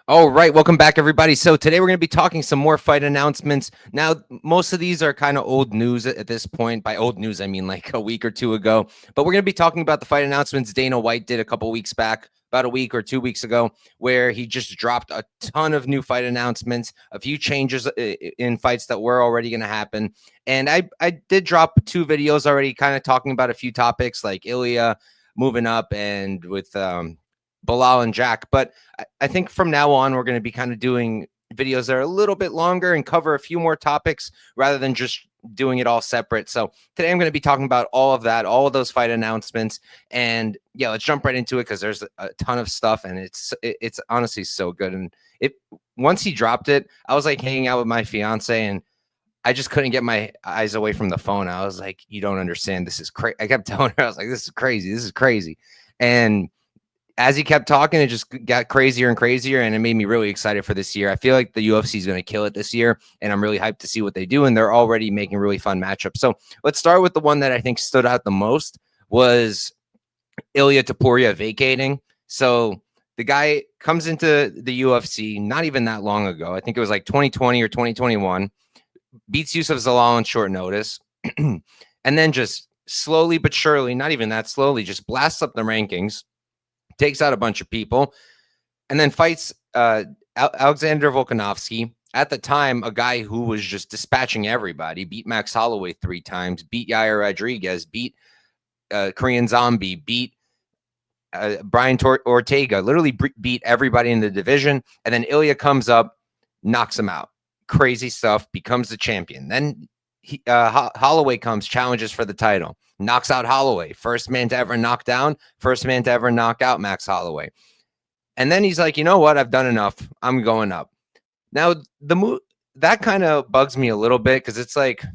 All right, welcome back, everybody. So today we're going to be talking some more fight announcements. Now, most of these are kind of old news at this point. By old news, I mean like a week or two ago. But we're going to be talking about the fight announcements Dana White did a couple weeks back, about a week or 2 weeks ago, where he just dropped a ton of new fight announcements, a few changes in fights that were already going to happen. And I did drop 2 videos already, kind of talking about a few topics like Ilya moving up and with Bilal and Jack. But I think from now on, we're going to be kind of doing videos that are a little bit longer and cover a few more topics rather than just doing it all separate. So today I'm going to be talking about all of that, all of those fight announcements. And yeah, let's jump right into it because there's a ton of stuff and it's honestly so good. And it once he dropped it, I was like hanging out with my fiance and I just couldn't get my eyes away from the phone. I was like, you don't understand. This is crazy. I kept telling her, I was like, this is crazy. This is crazy. And as he kept talking, it just got crazier and crazier, and it made me really excited for this year. I feel like the UFC is going to kill it this year, and I'm really hyped to see what they do, and they're already making really fun matchups. So let's start with the one that I think stood out the most was Ilya Topuria vacating. So the guy comes into the UFC not even that long ago. I think it was like 2020 or 2021, beats Yusuf Zalal on short notice, and then just slowly but surely, not even that slowly, just blasts up the rankings, takes out a bunch of people, and then fights Alexander Volkanovski. At the time, a guy who was just dispatching everybody, beat Max Holloway 3 times, beat Yair Rodriguez, beat Korean Zombie, beat Brian Ortega, literally beat everybody in the division. And then Ilya comes up, knocks him out. Crazy stuff, becomes the champion. Then Holloway comes, challenges for the title, knocks out Holloway. First man to ever knock down, first man to ever knock out Max Holloway. And then he's like, you know what? I've done enough. I'm going up. Now, that kind of bugs me a little bit because it's like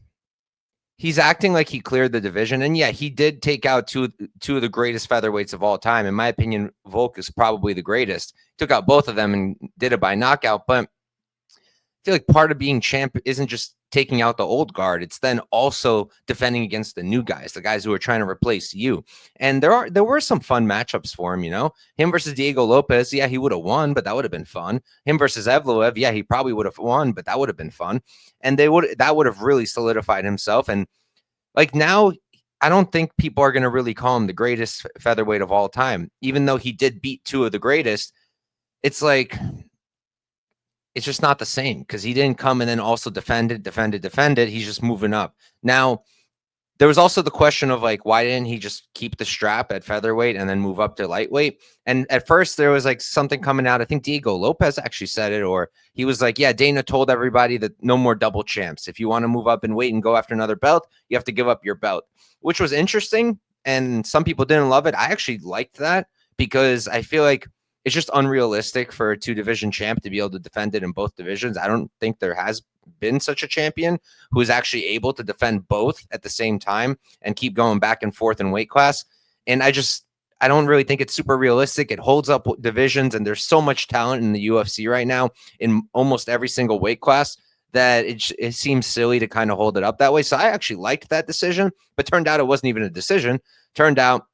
he's acting like he cleared the division. And yeah, he did take out two of the greatest featherweights of all time. In my opinion, Volk is probably the greatest. Took out both of them and did it by knockout. But I feel like part of being champ isn't just taking out the old guard. It's then also defending against the new guys, the guys who are trying to replace you. And there were some fun matchups for him, Him versus Diego Lopez, yeah, he would have won, but that would have been fun. Him versus Evloev, yeah, he probably would have won, but that would have been fun. And that would have really solidified himself. And like now, I don't think people are going to really call him the greatest featherweight of all time, even though he did beat two of the greatest. It's like it's just not the same because he didn't come and then also defend it. He's just moving up. Now, there was also the question of like, why didn't he just keep the strap at featherweight and then move up to lightweight? And at first, there was like something coming out. I think Diego Lopez actually said it, or he was like, yeah, Dana told everybody that no more double champs. If you want to move up in weight and go after another belt, you have to give up your belt, which was interesting. And some people didn't love it. I actually liked that because I feel like it's just unrealistic for a 2 division champ to be able to defend it in both divisions. I don't think there has been such a champion who is actually able to defend both at the same time and keep going back and forth in weight class. And I don't really think it's super realistic. It holds up divisions, and there's so much talent in the UFC right now in almost every single weight class that it seems silly to kind of hold it up that way. So I actually liked that decision, but turned out it wasn't even a decision. Turned out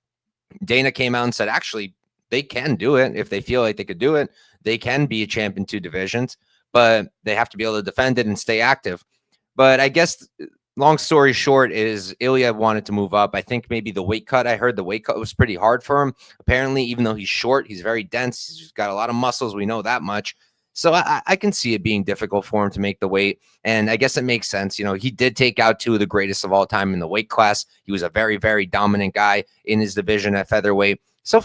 Dana came out and said, actually, they can do it if they feel like they could do it. They can be a champ in 2 divisions, but they have to be able to defend it and stay active. But I guess long story short is Ilya wanted to move up. I think maybe the weight cut, I heard the weight cut was pretty hard for him. Apparently, even though he's short, he's very dense. He's got a lot of muscles. We know that much. So I can see it being difficult for him to make the weight. And I guess it makes sense. He did take out two of the greatest of all time in the weight class. He was a very, very dominant guy in his division at featherweight. So,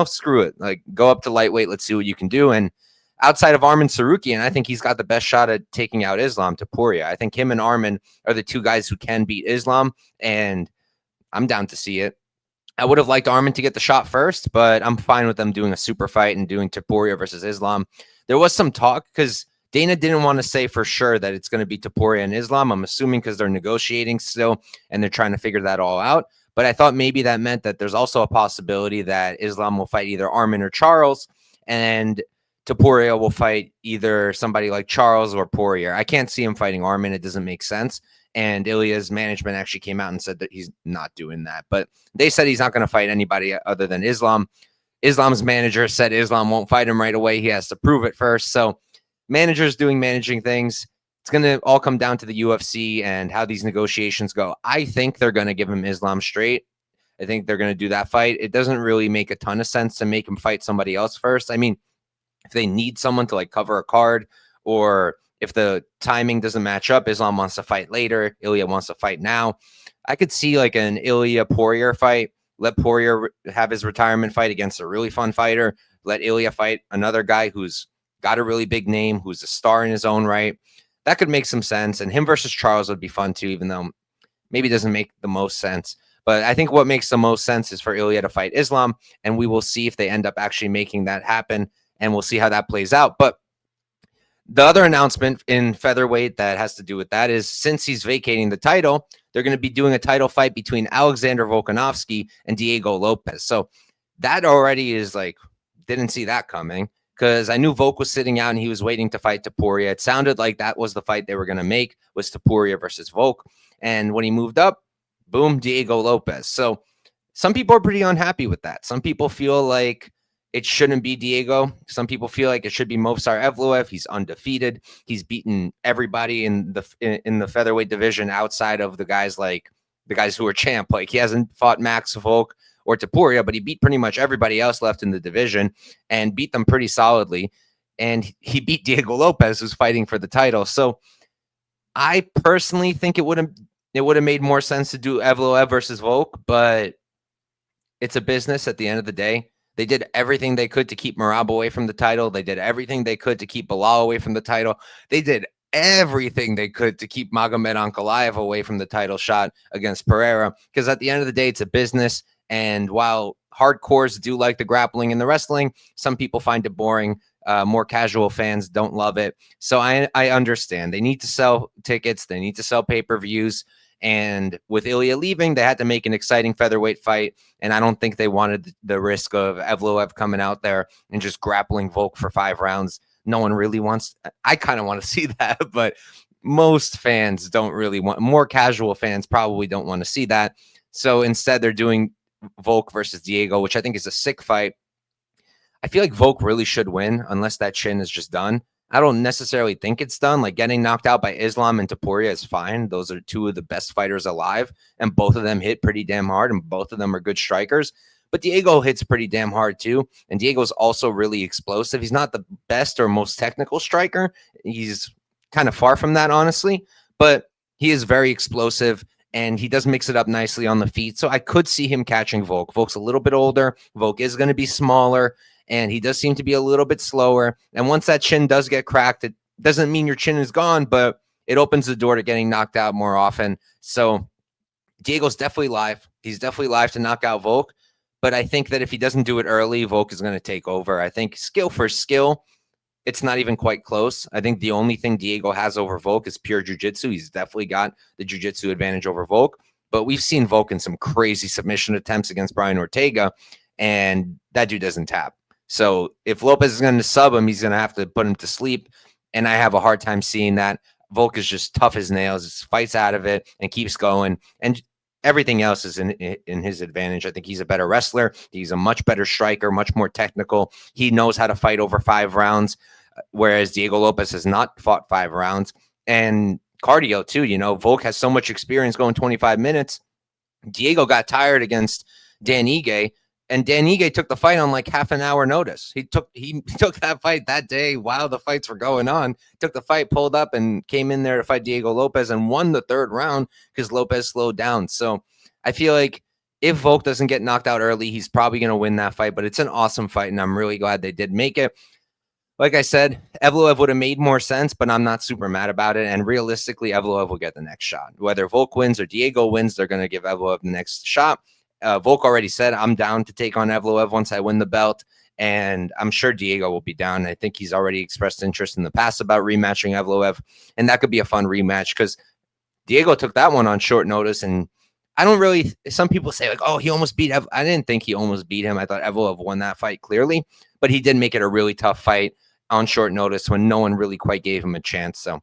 screw it. Like, go up to lightweight. Let's see what you can do. And outside of Arman Sarukian, I think he's got the best shot at taking out Islam Topuria. I think him and Arman are the two guys who can beat Islam, and I'm down to see it. I would have liked Arman to get the shot first, but I'm fine with them doing a super fight and doing Topuria versus Islam. There was some talk because Dana didn't want to say for sure that it's going to be Topuria and Islam. I'm assuming because they're negotiating still and they're trying to figure that all out. But I thought maybe that meant that there's also a possibility that Islam will fight either Arman or Charles, and Topuria will fight either somebody like Charles or Poirier. I can't see him fighting Arman. It doesn't make sense. And Ilya's management actually came out and said that he's not doing that. But they said he's not going to fight anybody other than Islam. Islam's manager said Islam won't fight him right away. He has to prove it first. So managers doing managing things. It's going to all come down to the UFC and how these negotiations go. I think they're going to give him Islam straight. I think they're going to do that fight. It doesn't really make a ton of sense to make him fight somebody else first. I mean, if they need someone to like cover a card, or if the timing doesn't match up, Islam wants to fight later, Ilya wants to fight now. I could see like an Ilya Poirier fight. Let Poirier have his retirement fight against a really fun fighter. Let Ilya fight another guy who's got a really big name, who's a star in his own right. That could make some sense. And him versus Charles would be fun too, even though maybe doesn't make the most sense. But I think what makes the most sense is for Ilya to fight Islam, and we will see if they end up actually making that happen, and we'll see how that plays out. But the other announcement in featherweight that has to do with that is, since he's vacating the title, they're going to be doing a title fight between Alexander Volkanovski and Diego Lopez. So that already is like, didn't see that coming, because I knew Volk was sitting out and he was waiting to fight Topuria. It sounded like that was the fight they were going to make, was Topuria versus Volk. And when he moved up, boom, Diego Lopez. So some people are pretty unhappy with that. Some people feel like it shouldn't be Diego. Some people feel like it should be Movsar Evloev. He's undefeated. He's beaten everybody in the featherweight division outside of the guys who are champ. Like, he hasn't fought Max Volk or Topuria, but he beat pretty much everybody else left in the division and beat them pretty solidly. And he beat Diego Lopez, who's fighting for the title. So I personally think it would have made more sense to do Evloev versus Volk, but it's a business at the end of the day. They did everything they could to keep Merab away from the title. They did everything they could to keep Bilal away from the title. They did everything they could to keep Magomed Ankalaev away from the title shot against Pereira, because at the end of the day, it's a business. And while hardcores do like the grappling and the wrestling, some people find it boring. More casual fans don't love it. So I understand. They need to sell tickets. They need to sell pay-per-views. And with Ilya leaving, they had to make an exciting featherweight fight. And I don't think they wanted the risk of Evloev coming out there and just grappling Volk for 5 rounds. No one really wants. I kind of want to see that, but most fans don't really want. More casual fans probably don't want to see that. So instead, they're doing Volk versus Diego, which I think is a sick fight. I feel like Volk really should win unless that chin is just done. I don't necessarily think it's done. Like, getting knocked out by Islam and Topuria is fine. Those are two of the best fighters alive, and both of them hit pretty damn hard, and both of them are good strikers. But Diego hits pretty damn hard too, and Diego's also really explosive. He's not the best or most technical striker. He's kind of far from that, honestly, but he is very explosive, and he does mix it up nicely on the feet. So I could see him catching Volk. Volk's a little bit older. Volk is going to be smaller, and he does seem to be a little bit slower. And once that chin does get cracked, it doesn't mean your chin is gone, but it opens the door to getting knocked out more often. So Diego's definitely live. He's definitely live to knock out Volk. But I think that if he doesn't do it early, Volk is going to take over. I think skill for skill, it's not even quite close. I think the only thing Diego has over Volk is pure jiu-jitsu. He's definitely got the jiu-jitsu advantage over Volk. But we've seen Volk in some crazy submission attempts against Brian Ortega, and that dude doesn't tap. So if Lopez is going to sub him, he's going to have to put him to sleep. And I have a hard time seeing that. Volk is just tough as nails, just fights out of it and keeps going. And everything else is in his advantage. I think he's a better wrestler. He's a much better striker, much more technical. He knows how to fight over 5 rounds, whereas Diego Lopez has not fought 5 rounds. And cardio too. You know, Volk has so much experience going 25 minutes. Diego got tired against Dan Ige, and Dan Ige took the fight on like half an hour notice. He took that fight that day while the fights were going on, took the fight, pulled up, and came in there to fight Diego Lopez and won the 3rd round because Lopez slowed down. So I feel like if Volk doesn't get knocked out early, he's probably going to win that fight. But it's an awesome fight, and I'm really glad they did make it. Like I said, Evloev would have made more sense, but I'm not super mad about it. And realistically, Evloev will get the next shot. Whether Volk wins or Diego wins, they're going to give Evloev the next shot. Volk already said, I'm down to take on Evloev once I win the belt. And I'm sure Diego will be down. I think he's already expressed interest in the past about rematching Evloev. And that could be a fun rematch because Diego took that one on short notice. And I don't really, some people say like, oh, he almost beat I didn't think he almost beat him. I thought Evloev won that fight clearly, but he did make it a really tough fight on short notice when no one really quite gave him a chance. So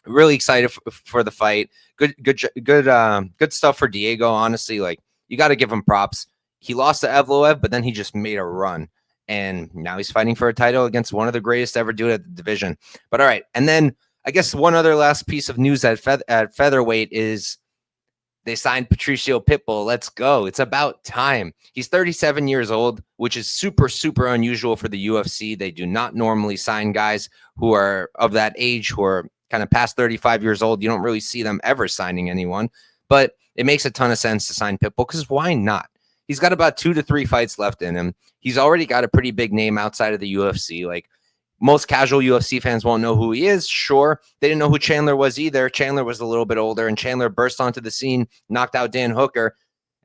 really excited for the fight. Good stuff for Diego. Honestly, like, you got to give him props. He lost to Evloev, but then he just made a run. And now he's fighting for a title against one of the greatest to ever do it at the division. But all right. And then I guess one other last piece of news at featherweight is they signed Patricio Pitbull. Let's go. It's about time. He's 37 years old, which is super, super unusual for the UFC. They do not normally sign guys who are of that age, who are kind of past 35 years old. You don't really see them ever signing anyone, but it makes a ton of sense to sign Pitbull because why not? He's got about 2 to 3 fights left in him. He's already got a pretty big name outside of the UFC. Like, most casual UFC fans won't know who he is. Sure, they didn't know who Chandler was either. Chandler was a little bit older, and Chandler burst onto the scene, knocked out Dan Hooker,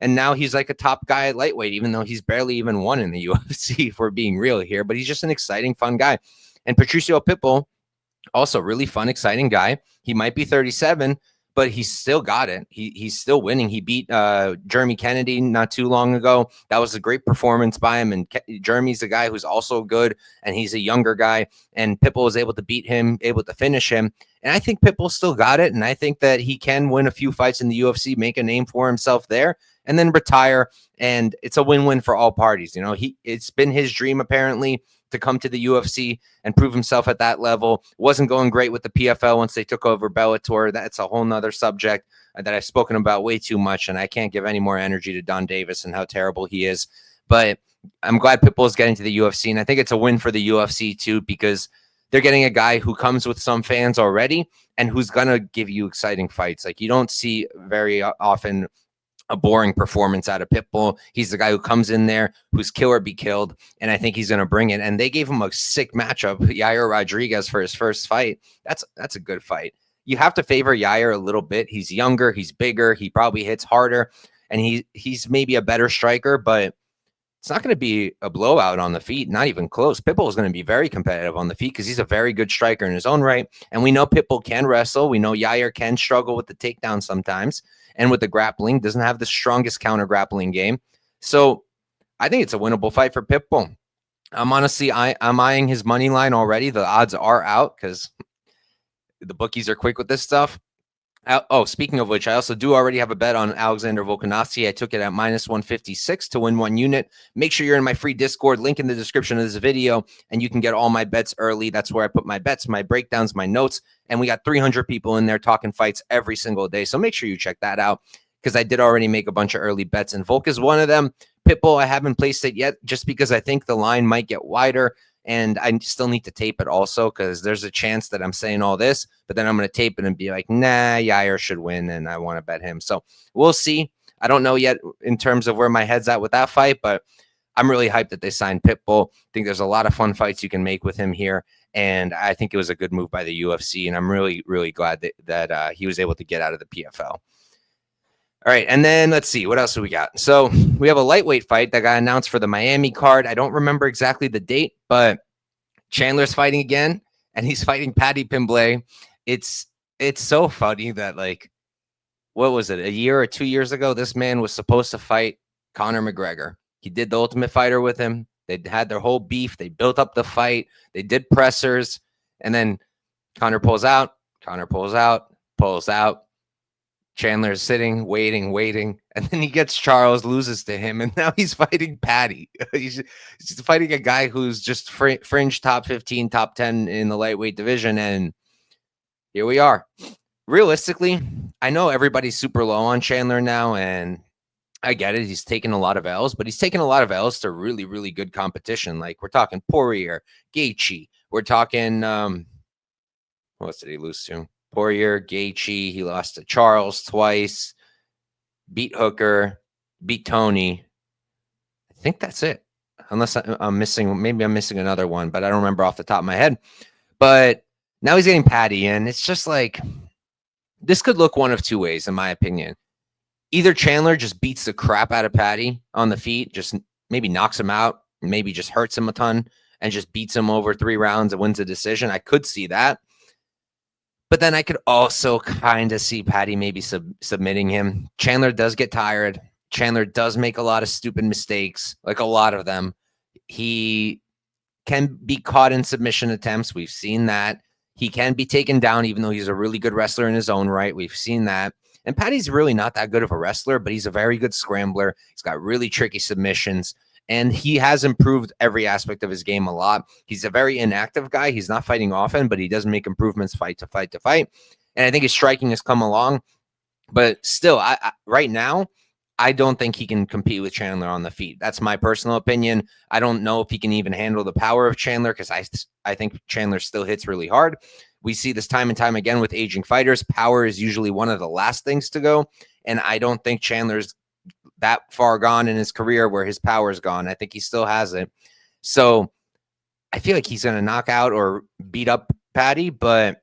and now he's like a top guy at lightweight, even though he's barely even won in the UFC, if we're being real here. But he's just an exciting, fun guy. And Patricio Pitbull, also really fun, exciting guy. He might be 37, but he's still got it. He's still winning. He beat Jeremy Kennedy not too long ago. That was a great performance by him. And Jeremy's a guy who's also good, and he's a younger guy. And Pitbull was able to beat him, able to finish him. And I think Pitbull still got it. And I think that he can win a few fights in the UFC, make a name for himself there, and then retire. And it's a win-win for all parties. You know, it's been his dream apparently to come to the UFC and prove himself at that level. Wasn't going great with the PFL once they took over Bellator. That's a whole nother subject that I've spoken about way too much, and I can't give any more energy to Don Davis and how terrible he is. But I'm glad Pitbull is getting to the UFC, and I think it's a win for the UFC too, because they're getting a guy who comes with some fans already and who's going to give you exciting fights. Like, you don't see very often a boring performance out of Pitbull. He's the guy who comes in there, who's kill or be killed, and I think he's going to bring it. And they gave him a sick matchup, Yair Rodriguez, for his first fight. That's a good fight. You have to favor Yair a little bit. He's younger, he's bigger, he probably hits harder, and he's maybe a better striker, but it's not going to be a blowout on the feet, not even close. Pitbull is going to be very competitive on the feet because he's a very good striker in his own right. And we know Pitbull can wrestle. We know Yair can struggle with the takedown sometimes and with the grappling. Doesn't have the strongest counter grappling game. So I think it's a winnable fight for Pitbull. I'm honestly, I'm eyeing his money line already. The odds are out because the bookies are quick with this stuff. Oh, speaking of which, I also do already have a bet on Alexander Volkanovski. I took it at minus 156 to win 1 unit. Make sure you're in my free Discord, link in the description of this video, and you can get all my bets early. That's where I put my bets, my breakdowns, my notes, and we got 300 people in there talking fights every single day. So make sure you check that out because I did already make a bunch of early bets, and Volk is one of them. Pitbull, I haven't placed it yet just because I think the line might get wider. And I still need to tape it also because there's a chance that I'm saying all this, but then I'm going to tape it and be like, nah, Yair should win, and I want to bet him. So we'll see. I don't know yet in terms of where my head's at with that fight, but I'm really hyped that they signed Pitbull. I think there's a lot of fun fights you can make with him here, and I think it was a good move by the UFC, and I'm really, really glad that he was able to get out of the PFL. All right, and then let's see, what else do we got? So we have a lightweight fight that got announced for the Miami card. I don't remember exactly the date, but Chandler's fighting again, and he's fighting Paddy Pimblay. It's so funny that, like, what was it, a year or 2 years ago, this man was supposed to fight Conor McGregor. He did the Ultimate Fighter with him. They had their whole beef. They built up the fight. They did pressers, and then Conor pulls out. Conor pulls out. Chandler's sitting, waiting, and then he gets Charles, loses to him, and now he's fighting Paddy. he's fighting a guy who's just fringe top 15, top 10 in the lightweight division, and here we are. Realistically, I know everybody's super low on Chandler now, and I get it. He's taken a lot of L's, but he's taken a lot of L's to really, really good competition. Like, we're talking Poirier, Gaethje. We're talking, what else did he lose to? Poirier, Gaethje, he lost to Charles twice, beat Hooker, beat Tony. I think that's it. Unless I'm missing, maybe I'm missing another one, but I don't remember off the top of my head. But now he's getting Paddy, and it's just like, this could look one of two ways, in my opinion. Either Chandler just beats the crap out of Paddy on the feet, just maybe knocks him out, maybe just hurts him a ton, and just beats him over 3 rounds and wins a decision. I could see that. But then I could also kind of see Paddy maybe submitting him. Chandler does get tired. Chandler does make a lot of stupid mistakes, like a lot of them. He can be caught in submission attempts. We've seen that. He can be taken down, even though he's a really good wrestler in his own right. We've seen that. And Patty's really not that good of a wrestler, but he's a very good scrambler. He's got really tricky submissions, and he has improved every aspect of his game a lot. He's a very inactive guy. He's not fighting often, but he does make improvements fight to fight to fight. And I think his striking has come along. But still, right now, I don't think he can compete with Chandler on the feet. That's my personal opinion. I don't know if he can even handle the power of Chandler because I think Chandler still hits really hard. We see this time and time again with aging fighters. Power is usually one of the last things to go. And I don't think Chandler's that far gone in his career where his power is gone. I think he still has it. So I feel like he's going to knock out or beat up Patty, but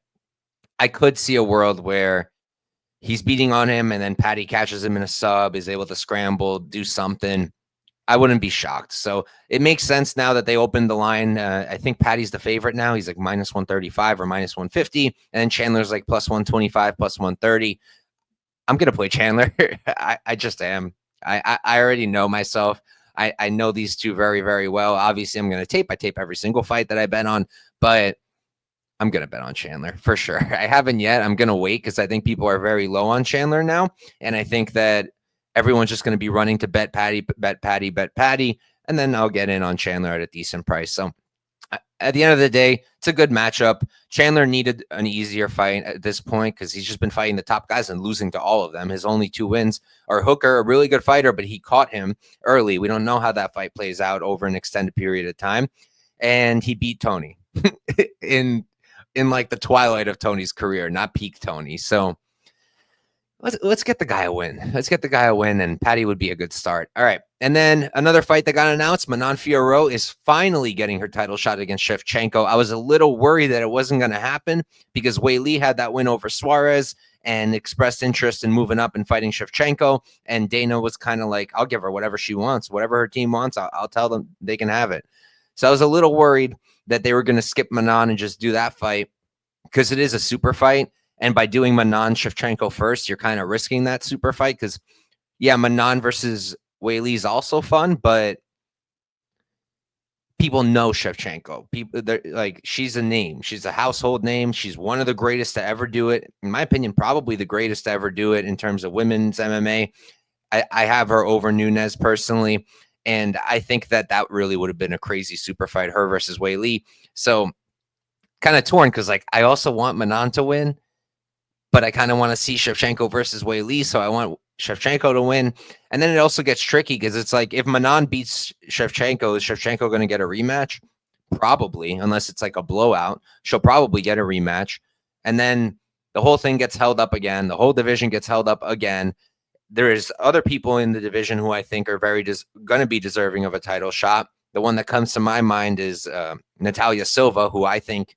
I could see a world where he's beating on him and then Patty catches him in a sub, is able to scramble, do something. I wouldn't be shocked. So it makes sense now that they opened the line. I think Patty's the favorite now. He's like minus 135 or minus 150. And then Chandler's like plus 125, plus 130. I'm going to play Chandler. I just am. I already know myself. I know these two very, very well. Obviously, I'm going to tape. I tape every single fight that I bet on, but I'm going to bet on Chandler for sure. I haven't yet. I'm going to wait because I think people are very low on Chandler now. And I think that everyone's just going to be running to bet Patty, bet Patty, bet Patty. And then I'll get in on Chandler at a decent price. So at the end of the day, it's a good matchup. Chandler needed an easier fight at this point because he's just been fighting the top guys and losing to all of them. His only 2 wins are Hooker, a really good fighter, but he caught him early. We don't know how that fight plays out over an extended period of time. And he beat Tony in like the twilight of Tony's career, not peak Tony. So let's get the guy a win. Let's get the guy a win, and Patty would be a good start. All right. And then another fight that got announced, Manon Fiorot is finally getting her title shot against Shevchenko. I was a little worried that it wasn't going to happen because Wei Li had that win over Suarez and expressed interest in moving up and fighting Shevchenko. And Dana was kind of like, I'll give her whatever she wants. Whatever her team wants, I'll tell them they can have it. So I was a little worried that they were going to skip Manon and just do that fight because it is a super fight. And by doing Manon Shevchenko first, you're kind of risking that super fight because, yeah, Manon versus Wei Li is also fun, but people know Shevchenko. People, like, she's a name. She's a household name. She's one of the greatest to ever do it. In my opinion, probably the greatest to ever do it in terms of women's MMA. I have her over Nunes personally, and I think that really would have been a crazy super fight, her versus Wei Li. So kind of torn because, like, I also want Manon to win, but I kind of want to see Shevchenko versus Wei Li, so I want Shevchenko to win. And then it also gets tricky because it's like if Manon beats Shevchenko, is Shevchenko going to get a rematch? Probably, unless it's like a blowout. She'll probably get a rematch. And then the whole thing gets held up again. The whole division gets held up again. There is other people in the division who I think are very going to be deserving of a title shot. The one that comes to my mind is Natalia Silva, who I think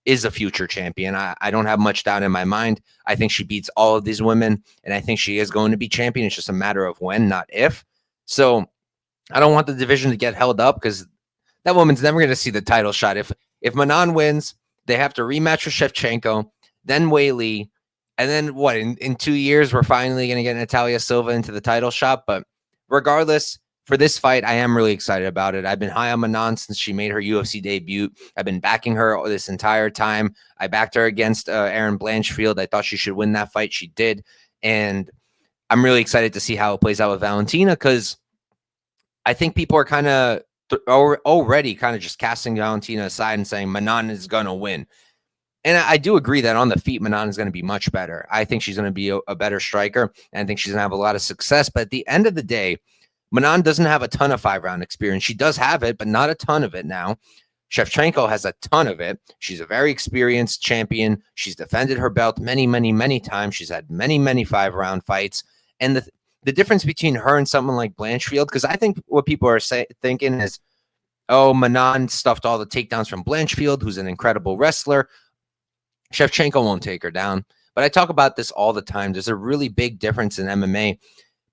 is a future champion. I don't have much doubt in my mind. I think she beats all of these women, and I think she is going to be champion. It's just a matter of when, not if. So I don't want the division to get held up because that woman's never going to see the title shot. If Manon wins, they have to rematch with Shevchenko, then Wei Li, and then what? In 2 years, we're finally going to get Natalia Silva into the title shot. But regardless, for this fight, I am really excited about it. I've been high on Manon since she made her UFC debut. I've been backing her this entire time. I backed her against Erin Blanchfield. I thought she should win that fight. She did. And I'm really excited to see how it plays out with Valentina because I think people are kind of already kind of just casting Valentina aside and saying Manon is going to win. And I do agree that on the feet, Manon is going to be much better. I think she's going to be a better striker, and I think she's going to have a lot of success. But at the end of the day, Manon doesn't have a ton of 5-round experience. She does have it, but not a ton of it now. Shevchenko has a ton of it. She's a very experienced champion. She's defended her belt many, many, many times. She's had many, many 5-round fights. And the difference between her and someone like Blanchfield, because I think what people are thinking is, oh, Manon stuffed all the takedowns from Blanchfield, who's an incredible wrestler. Shevchenko won't take her down. But I talk about this all the time. There's a really big difference in MMA.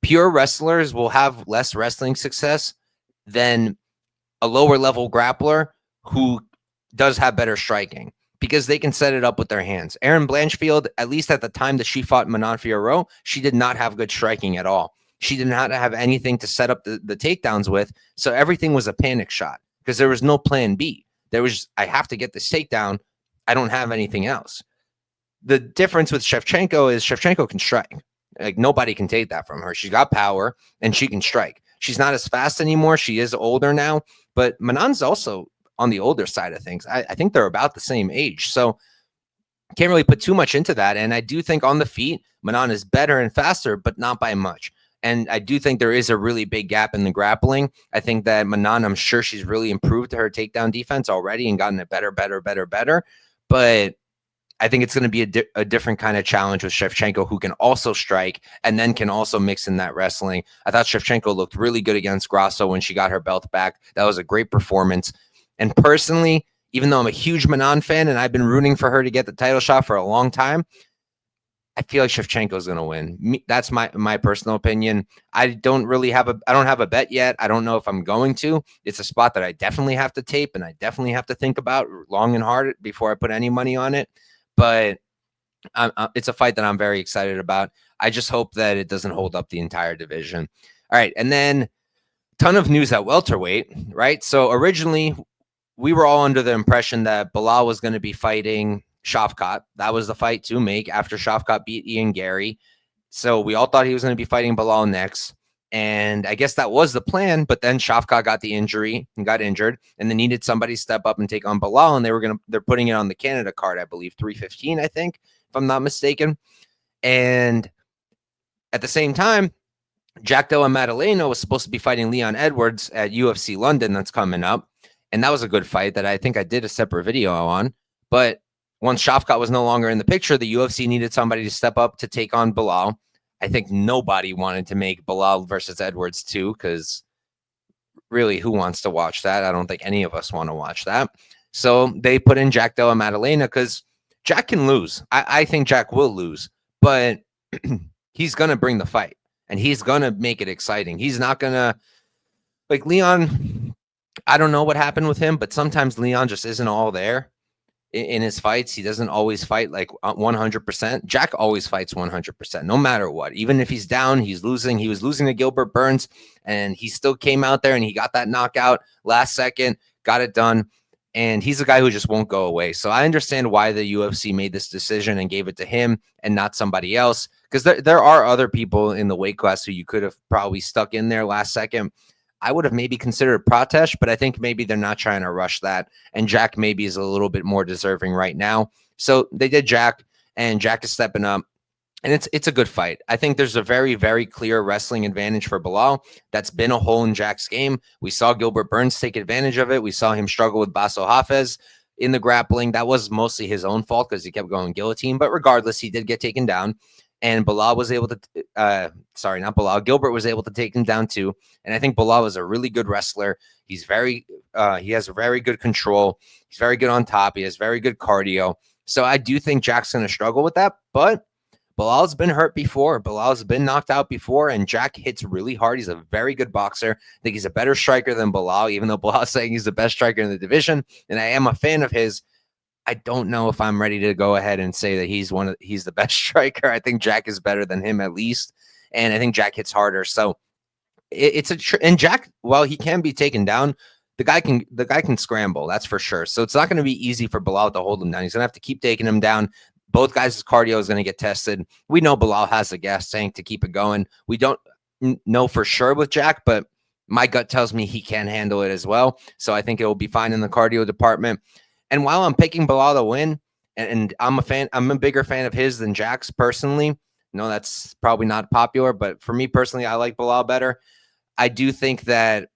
Pure wrestlers will have less wrestling success than a lower level grappler who does have better striking because they can set it up with their hands. Erin Blanchfield, at least at the time that she fought Manon Fiorot, she did not have good striking at all. She did not have anything to set up the takedowns with. So everything was a panic shot because there was no plan B. There was, I have to get this takedown. I don't have anything else. The difference with Shevchenko is Shevchenko can strike. Like nobody can take that from her. She's got power and she can strike. She's not as fast anymore. She is older now, but Manon's also on the older side of things. I think they're about the same age. So can't really put too much into that. And I do think on the feet, Manon is better and faster, but not by much. And I do think there is a really big gap in the grappling. I think that Manon, I'm sure she's really improved her takedown defense already and gotten it better. But I think it's going to be a different kind of challenge with Shevchenko, who can also strike and then can also mix in that wrestling. I thought Shevchenko looked really good against Grasso when she got her belt back. That was a great performance. And personally, even though I'm a huge Manon fan and I've been rooting for her to get the title shot for a long time, I feel like Shevchenko is going to win. That's my personal opinion. I don't have a bet yet. I don't know if I'm going to. It's a spot that I definitely have to tape and I definitely have to think about long and hard before I put any money on it. But it's a fight that I'm very excited about. I just hope that it doesn't hold up the entire division. All right, and then ton of news at welterweight, right? So originally, we were all under the impression that Bilal was going to be fighting Shavkat. That was the fight to make after Shavkat beat Ian Gary. So we all thought he was going to be fighting Bilal next. And I guess that was the plan, but then Shavkat got the injury and got injured, and they needed somebody to step up and take on Bilal, and they're putting it on the Canada card, I believe, 315, I think, if I'm not mistaken. And at the same time, Jack Della Maddalena was supposed to be fighting Leon Edwards at UFC London that's coming up. And that was a good fight that I think I did a separate video on. But once Shavkat was no longer in the picture, the UFC needed somebody to step up to take on Bilal. I think nobody wanted to make Bilal versus Edwards 2, because really, who wants to watch that? I don't think any of us want to watch that. So they put in Jack Della Maddalena because Jack can lose. I think Jack will lose, but he's going to bring the fight and he's going to make it exciting. He's not going to, like Leon, I don't know what happened with him, but sometimes Leon just isn't all there in his fights. He doesn't always fight like 100%. Jack always fights 100%, no matter what. Even if he's down, he's losing. He was losing to Gilbert Burns, and he still came out there and he got that knockout last second, got it done. And he's a guy who just won't go away. So I understand why the UFC made this decision and gave it to him and not somebody else, because there are other people in the weight class who you could have probably stuck in there last second. I would have maybe considered Pratesh, but I think maybe they're not trying to rush that. And Jack maybe is a little bit more deserving right now. So they did Jack, and Jack is stepping up. And it's a good fight. I think there's a very, very clear wrestling advantage for Bilal. That's been a hole in Jack's game. We saw Gilbert Burns take advantage of it. We saw him struggle with Basso Hafez in the grappling. That was mostly his own fault because he kept going guillotine. But regardless, he did get taken down. And Bilal was able to, not Bilal, Gilbert was able to take him down too. And I think Bilal is a really good wrestler. He has very good control. He's very good on top. He has very good cardio. So I do think Jack's going to struggle with that. But Bilal's been hurt before. Bilal's been knocked out before. And Jack hits really hard. He's a very good boxer. I think he's a better striker than Bilal, even though Bilal's saying he's the best striker in the division. And I am a fan of his. I don't know if I'm ready to go ahead and say that he's the best striker. I think Jack is better than him at least, and I think Jack hits harder. So and Jack, while he can be taken down, the guy can scramble. That's for sure. So it's not going to be easy for Bilal to hold him down. He's going to have to keep taking him down. Both guys' cardio is going to get tested. We know Bilal has the gas tank to keep it going. We don't know for sure with Jack, but my gut tells me he can handle it as well. So I think it will be fine in the cardio department. And while I'm picking Bilal to win, and I'm a bigger fan of his than Jack's personally. No, that's probably not popular, but for me personally, I like Bilal better. I do think that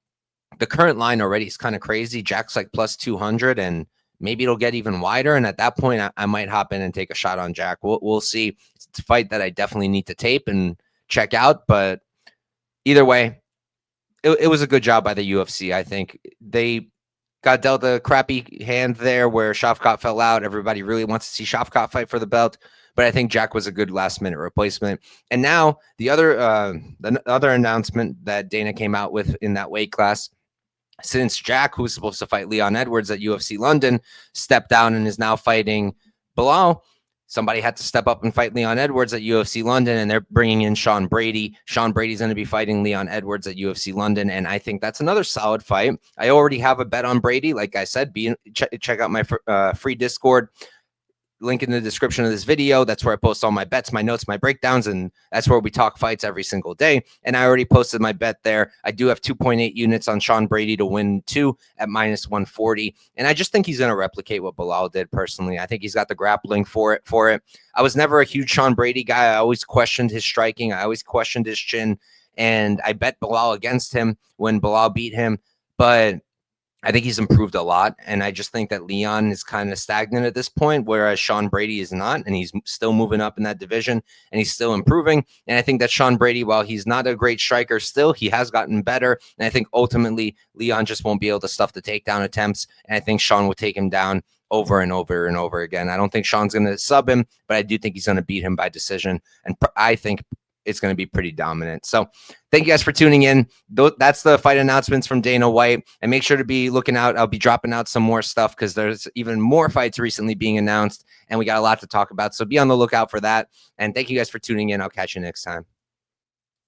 the current line already is kind of crazy. Jack's like plus 200, and maybe it'll get even wider. And at that point, I might hop in and take a shot on Jack. We'll see. It's a fight that I definitely need to tape and check out. But either way, it was a good job by the UFC. I think they got dealt a crappy hand there where Shavkat fell out. Everybody really wants to see Shavkat fight for the belt, but I think Jack was a good last-minute replacement. And now the other announcement that Dana came out with in that weight class, since Jack, who's supposed to fight Leon Edwards at UFC London, stepped down and is now fighting Bilal, somebody had to step up and fight Leon Edwards at UFC London, and they're bringing in Sean Brady. Sean Brady's going to be fighting Leon Edwards at UFC London, and I think that's another solid fight. I already have a bet on Brady. Like I said, check out my free Discord. link in the description of this video. That's where I post all my bets, my notes, my breakdowns, and that's where we talk fights every single day. And I already posted my bet there. I do have 2.8 units on Sean Brady to win 2 at -140. And I just think he's going to replicate what Bilal did personally. I think he's got the grappling for it. I was never a huge Sean Brady guy. I always questioned his striking. I always questioned his chin. And I bet Bilal against him when Bilal beat him. But I think he's improved a lot. And I just think that Leon is kind of stagnant at this point, whereas Sean Brady is not. And he's still moving up in that division and he's still improving. And I think that Sean Brady, while he's not a great striker still, he has gotten better. And I think ultimately Leon just won't be able to stuff the takedown attempts. And I think Sean will take him down over and over and over again. I don't think Sean's going to sub him, but I do think he's going to beat him by decision. And I think it's going to be pretty dominant. So thank you guys for tuning in. That's the fight announcements from Dana White. And make sure to be looking out. I'll be dropping out some more stuff because there's even more fights recently being announced. And we got a lot to talk about. So be on the lookout for that. And thank you guys for tuning in. I'll catch you next time.